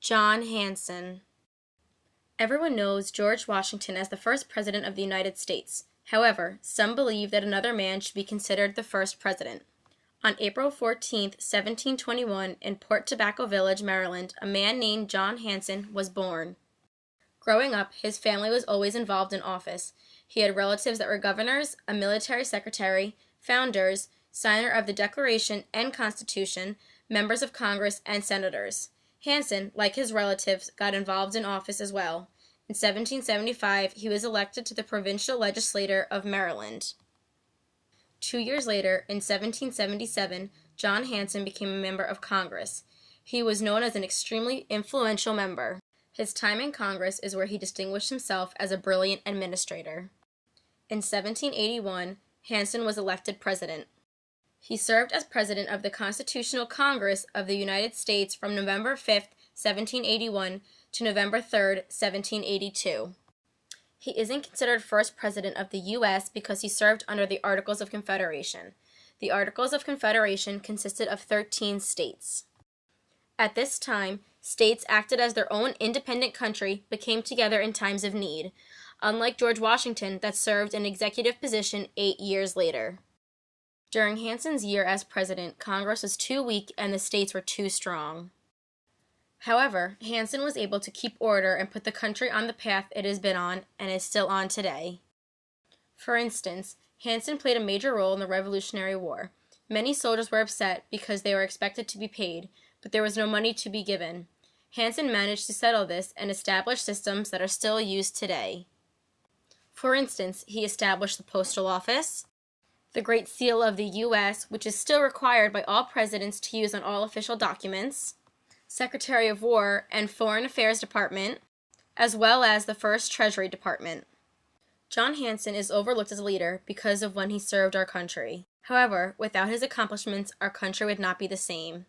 John Hanson. Everyone knows George Washington as the first president of the United States. However, some believe that another man should be considered the first president. On April 14, 1721, in Port Tobacco Village, Maryland, a man named John Hanson was born. Growing up, his family was always involved in office. He had relatives that were governors, a military secretary, founders, signer of the Declaration and Constitution, members of Congress, and senators. Hanson, like his relatives, got involved in office as well. In 1775, he was elected to the provincial legislature of Maryland. 2 years later, in 1777, John Hanson became a member of Congress. He was known as an extremely influential member. His time in Congress is where he distinguished himself as a brilliant administrator. In 1781, Hanson was elected president. He served as president of the Constitutional Congress of the United States from November 5, 1781 to November 3, 1782. He isn't considered first president of the U.S. because he served under the Articles of Confederation. The Articles of Confederation consisted of 13 states. At this time, states acted as their own independent country but came together in times of need, unlike George Washington that served an executive position 8 years later. During Hanson's year as president, Congress was too weak and the states were too strong. However, Hanson was able to keep order and put the country on the path it has been on and is still on today. For instance, Hanson played a major role in the Revolutionary War. Many soldiers were upset because they were expected to be paid, but there was no money to be given. Hanson managed to settle this and establish systems that are still used today. For instance, he established the Postal Office, the Great Seal of the U.S., which is still required by all presidents to use on all official documents, Secretary of War and Foreign Affairs Department, as well as the first Treasury Department. John Hanson is overlooked as a leader because of when he served our country. However, without his accomplishments, our country would not be the same.